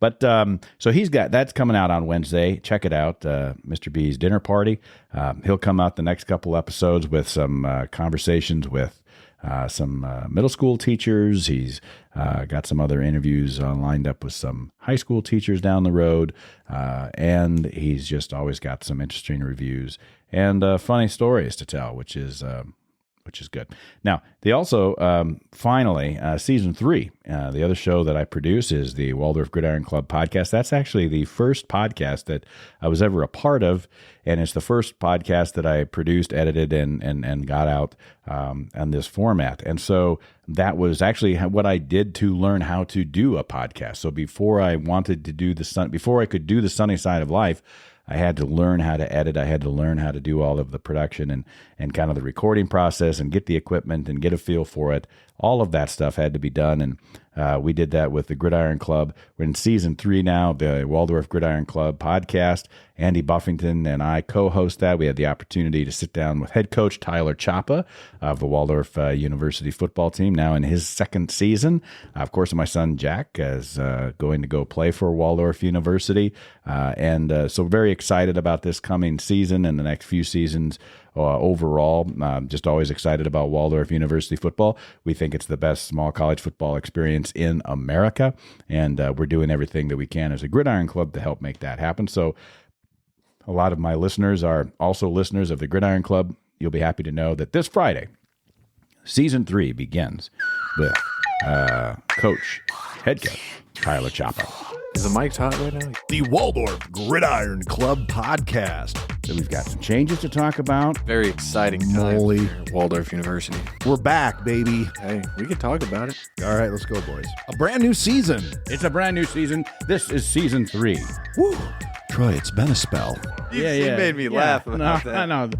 But so that's coming out on Wednesday. Check it out, Mr. B's Dinner Party. He'll come out the next couple episodes with some conversations with some middle school teachers. He's got some other interviews lined up with some high school teachers down the road, and he's just always got some interesting reviews and funny stories to tell, which is which is good. Now, they also, finally, season 3, the other show that I produce is the Waldorf Gridiron Club podcast. That's actually the first podcast that I was ever a part of, and it's the first podcast that I produced, edited, and got out on this format. And so that was actually what I did to learn how to do a podcast. So before I could do the Sunny Side of Life, I had to learn how to edit. I had to learn how to do all of the production and kind of the recording process and get the equipment and get a feel for it. All of that stuff had to be done, and we did that with the Gridiron Club. We're in season 3 now, the Waldorf Gridiron Club podcast. Andy Buffington and I co-host that. We had the opportunity to sit down with head coach Tyler Chapa of the Waldorf University football team, now in his second season. Of course, my son Jack is going to go play for Waldorf University, and so very excited about this coming season and the next few seasons. Overall, just always excited about Waldorf University football. We think it's the best small college football experience in America, and we're doing everything that we can as a Gridiron Club to help make that happen. So a lot of my listeners are also listeners of the Gridiron Club. You'll be happy to know that this Friday, season 3 begins with head coach Tyler Chapa. Is the mic hot right now? The Waldorf Gridiron Club podcast. So we've got some changes to talk about. Very exciting time Moly. here at Waldorf University. We're back, baby. Hey, we can talk about it. All right, let's go, boys. A brand new season. It's a brand new season. This is season 3. Woo. Troy, it's been a spell. You made me laugh about that. I know.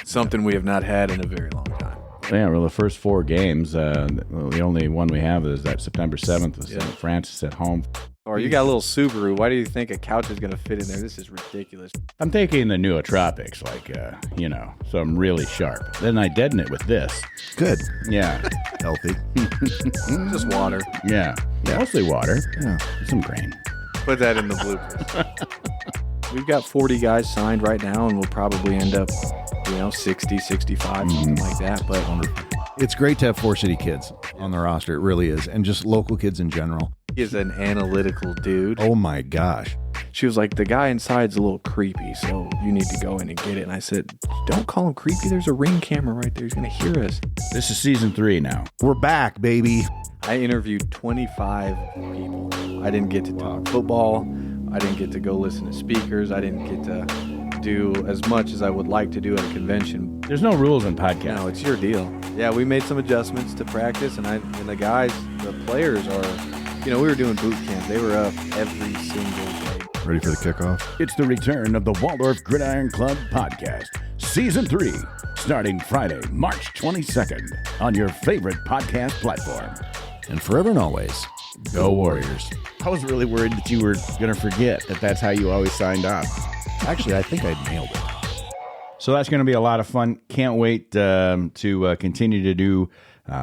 Something we have not had in a very long time. Yeah, well, the first 4 games, the only one we have is that September 7th with St. Francis at home. Or you got a little Subaru. Why do you think a couch is going to fit in there? This is ridiculous. I'm taking the nootropics, so I'm really sharp. Then I deaden it with this. Good. Yeah. Healthy. Just water. Yeah. Mostly water. Yeah. Some grain. Put that in the bloopers. We've got 40 guys signed right now, and we'll probably end up, 60, 65, something like that. But It's great to have 4 city kids on the roster. It really is. And just local kids in general. he is an analytical dude. Oh, my gosh. She was like, the guy inside's a little creepy, so you need to go in and get it. And I said, don't call him creepy. There's a Ring camera right there. He's going to hear us. This is season 3 now. We're back, baby. I interviewed 25 people. I didn't get to talk football. I didn't get to go listen to speakers. I didn't get to do as much as I would like to do at a convention. There's no rules in podcasts. No, it's your deal. Yeah, we made some adjustments to practice, and the guys, the players are, we were doing boot camp. They were up every single day. Ready for the kickoff? It's the return of the Waldorf Gridiron Club podcast, season 3, starting Friday, March 22nd, on your favorite podcast platform. And forever and always, Go Warriors. I was really worried that you were going to forget that that's how you always signed off. actually, I think I nailed it. So that's going to be a lot of fun. Can't wait to continue to do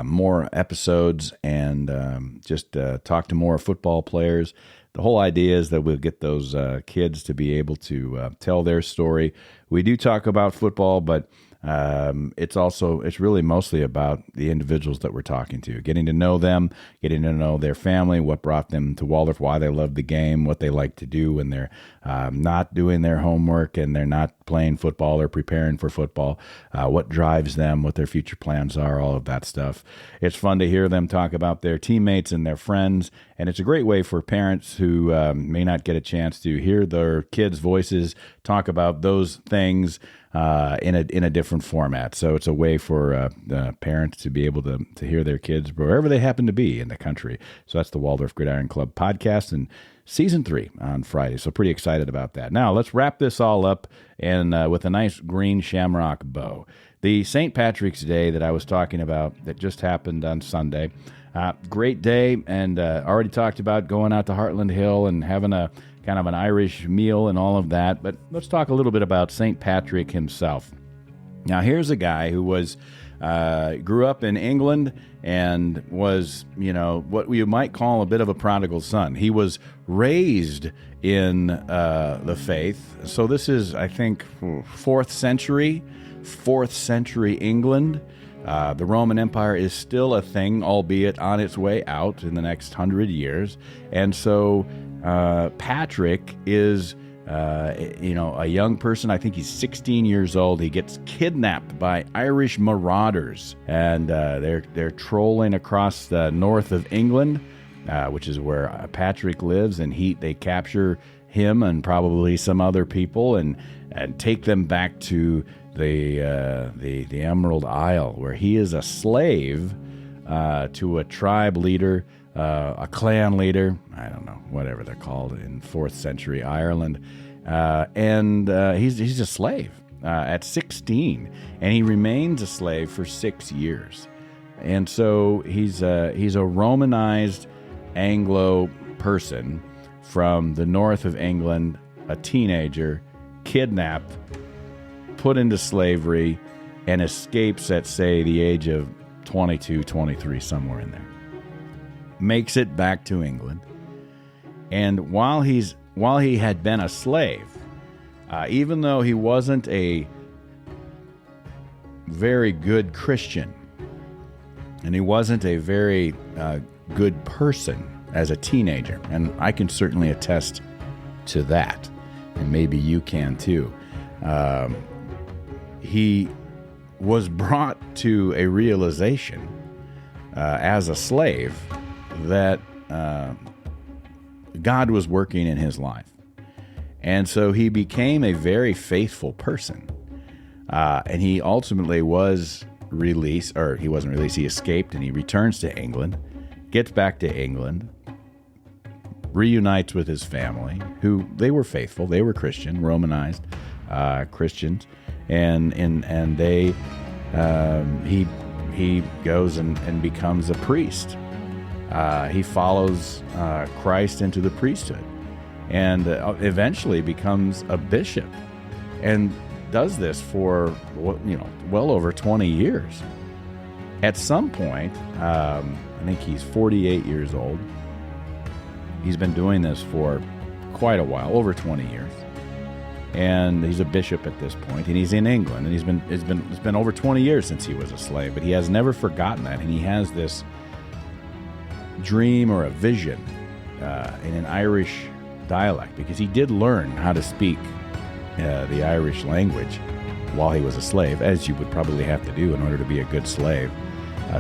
more episodes and just talk to more football players. The whole idea is that we'll get those kids to be able to tell their story. We do talk about football, but it's really mostly about the individuals that we're talking to, getting to know them, getting to know their family, what brought them to Waldorf, why they love the game, what they like to do when they're not doing their homework and they're not playing football or preparing for football, what drives them, what their future plans are, all of that stuff. It's fun to hear them talk about their teammates and their friends, and it's a great way for parents who may not get a chance to hear their kids' voices talk about those things in a different format. So it's a way for parents to be able to hear their kids wherever they happen to be in the country. So that's the Waldorf Gridiron Club podcast and season 3 on Friday. So pretty excited about that. Now let's wrap this all up and with a nice green shamrock bow. The St. Patrick's Day that I was talking about that just happened on Sunday. Great day, and already talked about going out to Heartland Hill and having a kind of an Irish meal and all of that. But let's talk a little bit about St. Patrick himself. Now, here's a guy who grew up in England and was, what you might call a bit of a prodigal son. He was raised in the faith. So this is, I think, 4th century England. The Roman Empire is still a thing, albeit on its way out in the next 100 years. And so Patrick is A young person, I think he's 16 years old. He gets kidnapped by Irish marauders, and they're trolling across the north of England, which is where Patrick lives, and they capture him and probably some other people and take them back to the Emerald Isle, where he is a slave to a tribe leader, a clan leader, I don't know, whatever they're called in 4th century Ireland. And he's a slave at 16, and he remains a slave for 6 years. And so he's a Romanized Anglo person from the north of England, a teenager, kidnapped, put into slavery, and escapes at, say, the age of 22, 23, somewhere in there. Makes it back to England. And while he had been a slave, even though he wasn't a very good Christian, and he wasn't a very good person as a teenager, and I can certainly attest to that, and maybe you can too, he was brought to a realization as a slave that God was working in his life. And so he became a very faithful person. And he ultimately was released, or he wasn't released, he escaped, and he returns to England, gets back to England, reunites with his family, who they were faithful, they were Christian, Romanized Christians, and they he goes and becomes a priest. He follows Christ into the priesthood, and eventually becomes a bishop, and does this for well over 20 years. At some point, I think he's 48 years old. He's been doing this for quite a while, over 20 years, and he's a bishop at this point, and he's in England, and it's been over 20 years since he was a slave, but he has never forgotten that, and he has this dream or a vision in an Irish dialect, because he did learn how to speak the Irish language while he was a slave, as you would probably have to do in order to be a good slave.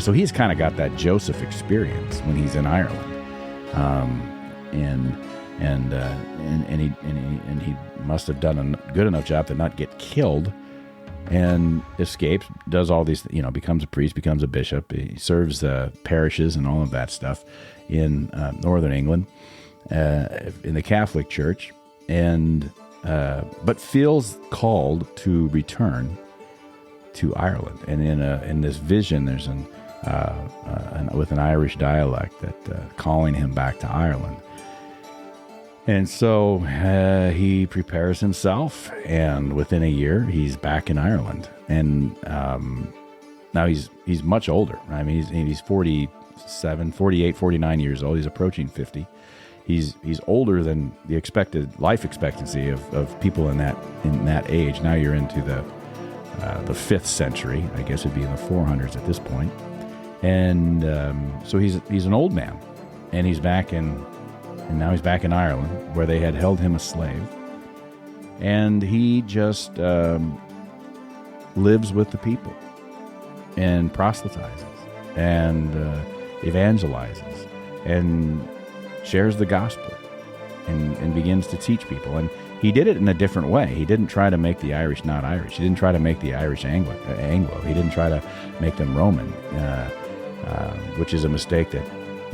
So he's kind of got that Joseph experience when he's in Ireland, and he must have done a good enough job to not get killed, and escapes, does all these, becomes a priest, becomes a bishop. He serves parishes and all of that stuff in northern England, in the Catholic Church, and but feels called to return to Ireland. And in this vision, there's with an Irish dialect that calling him back to Ireland. And so he prepares himself, and within a year, he's back in Ireland. And now he's much older. I mean, he's 47, 48, 49 years old. He's approaching 50. He's older than the expected life expectancy of people in that age. Now you're into the 5th century. I guess it'd be in the 400s at this point. And so he's an old man, and now he's back in Ireland, where they had held him a slave. And he just lives with the people and proselytizes and evangelizes and shares the gospel and begins to teach people. And he did it in a different way. He didn't try to make the Irish not Irish. He didn't try to make the Irish Anglo. He didn't try to make them Roman, which is a mistake that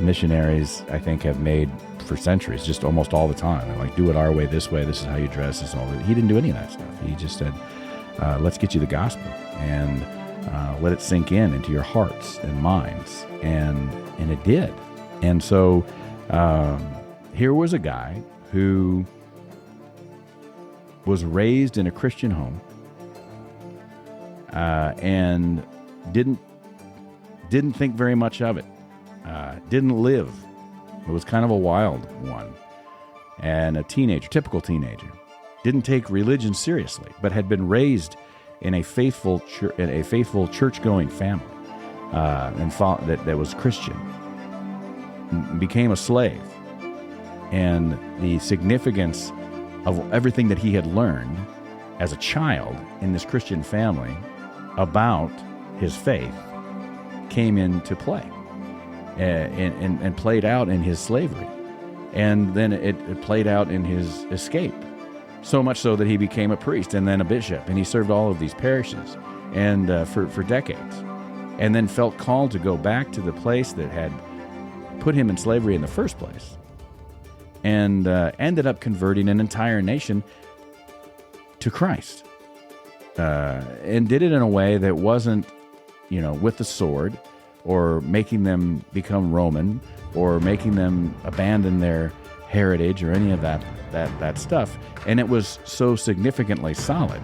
missionaries, I think, have made for centuries, just almost all the time. They're like, do it our way, this way, this is how you dress, this is all that. He didn't do any of that stuff. He just said, let's get you the gospel and let it sink into your hearts and minds. And it did. And so here was a guy who was raised in a Christian home and didn't think very much of it. Didn't live. It was kind of a wild one. And a teenager, typical teenager, didn't take religion seriously, but had been raised in a faithful church-going family, that was Christian. Became a slave, and the significance of everything that he had learned as a child in this Christian family about his faith came into play and played out in his slavery. And then it played out in his escape. So much so that he became a priest and then a bishop, and he served all of these parishes and for decades, and then felt called to go back to the place that had put him in slavery in the first place, and ended up converting an entire nation to Christ, and did it in a way that wasn't, with the sword, or making them become Roman, or making them abandon their heritage, or any of that stuff. And it was so significantly solid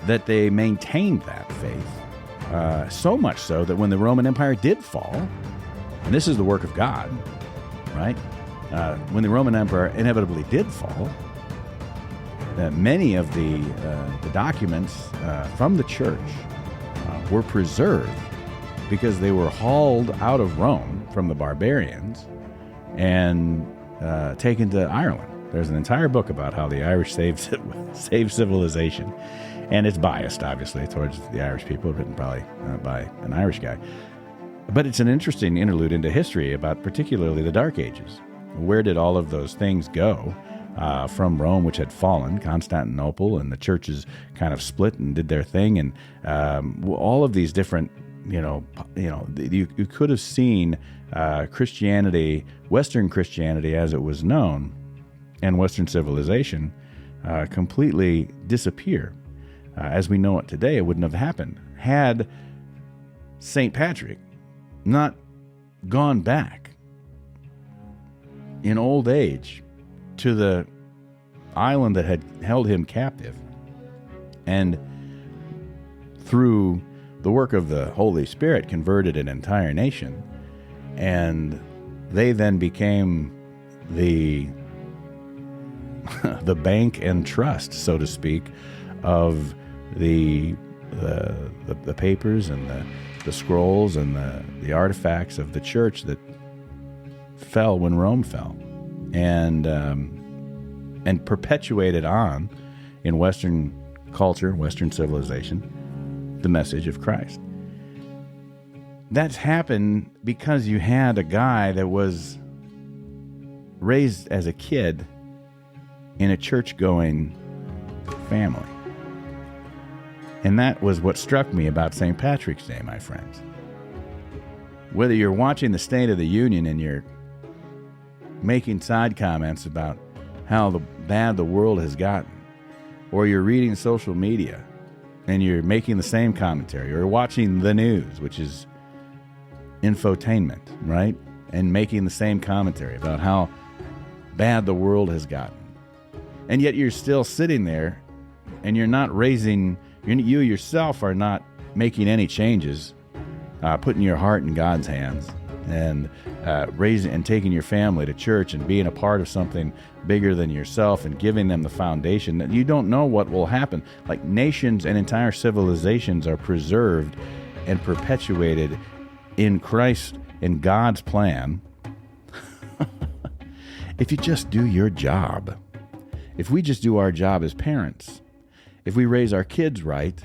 that they maintained that faith, so much so that when the Roman Empire did fall, and this is the work of God, right? When the Roman Empire inevitably did fall, many of the documents from the church were preserved because they were hauled out of Rome from the barbarians and taken to Ireland. There's an entire book about how the Irish saved civilization, and it's biased, obviously, towards the Irish people, written probably by an Irish guy. But it's an interesting interlude into history about particularly the Dark Ages. Where did all of those things go from Rome, which had fallen, Constantinople, and the churches kind of split and did their thing, and all of these different, you could have seen Christianity, Western Christianity as it was known, and Western civilization completely disappear. As we know it today, it wouldn't have happened had St. Patrick not gone back in old age to the island that had held him captive, and through the work of the Holy Spirit converted an entire nation, and they then became the bank and trust, so to speak, of the papers and the scrolls and the artifacts of the church that fell when Rome fell, and perpetuated on in Western culture, Western civilization, the message of Christ. That's happened because you had a guy that was raised as a kid in a church-going family. And that was what struck me about St. Patrick's Day, my friends. Whether you're watching the State of the Union and you're making side comments about how bad the world has gotten, or you're reading social media and you're making the same commentary, or watching the news, which is infotainment, right? And making the same commentary about how bad the world has gotten. And yet you're still sitting there and you're not raising, you yourself are not making any changes, putting your heart in God's hands, and raising and taking your family to church and being a part of something bigger than yourself and giving them the foundation. That you don't know what will happen. Like, nations and entire civilizations are preserved and perpetuated in Christ, in God's plan, if you just do your job. If we just do our job as parents, if we raise our kids right,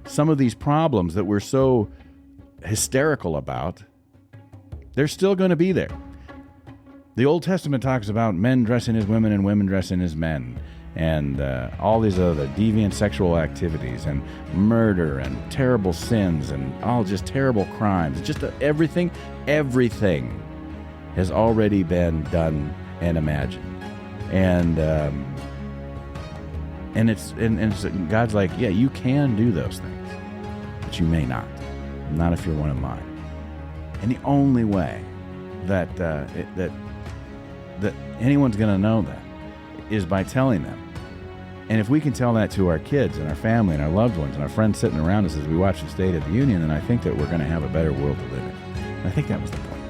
some of these problems that we're so hysterical about, they're still going to be there. The Old Testament talks about men dressing as women and women dressing as men, and all these other deviant sexual activities and murder and terrible sins and all just terrible crimes. Just everything has already been done and imagined. And it's God's like, yeah, you can do those things, but you may not if you're one of mine. And the only way that anyone's going to know that is by telling them. And if we can tell that to our kids and our family and our loved ones and our friends sitting around us as we watch the State of the Union, then I think that we're going to have a better world to live in. And I think that was the point.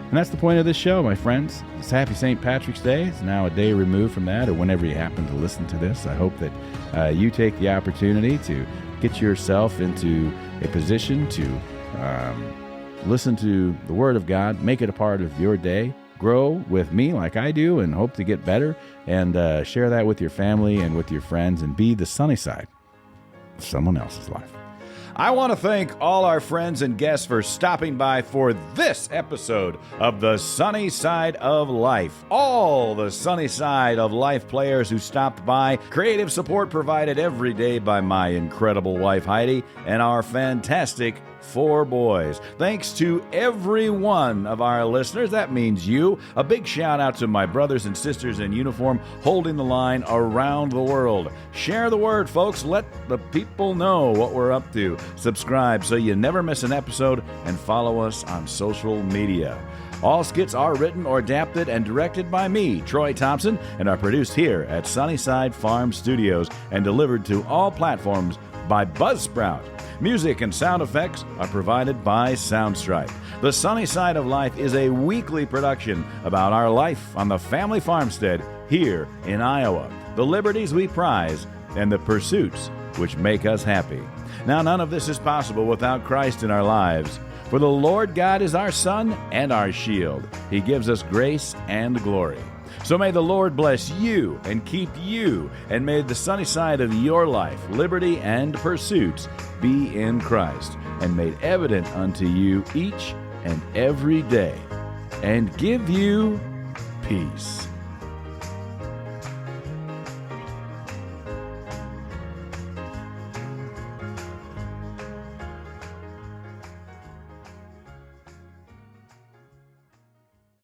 And that's the point of this show, my friends. It's Happy St. Patrick's Day. It's now a day removed from that, or whenever you happen to listen to this. I hope that you take the opportunity to get yourself into a position to listen to the Word of God, make it a part of your day, grow with me like I do and hope to get better, and share that with your family and with your friends and be the sunny side of someone else's life. I want to thank all our friends and guests for stopping by for this episode of the Sunny Side of Life. All the Sunny Side of Life players who stopped by, creative support provided every day by my incredible wife Heidi and our fantastic 4 boys. Thanks to every one of our listeners. That means you. A big shout out to my brothers and sisters in uniform holding the line around the world. Share the word, folks. Let the people know what we're up to. Subscribe so you never miss an episode, and follow us on social media. All skits are written or adapted and directed by me, Troy Thompson, and are produced here at Sunnyside Farm Studios and delivered to all platforms by Buzzsprout. Music and sound effects are provided by Soundstripe. The Sunny Side of Life is a weekly production about our life on the family farmstead here in Iowa, the liberties we prize, and the pursuits which make us happy. Now, none of this is possible without Christ in our lives. For the Lord God is our sun and our shield. He gives us grace and glory. So may the Lord bless you and keep you, and may the sunny side of your life, liberty and pursuits, be in Christ, and made evident unto you each and every day, and give you peace.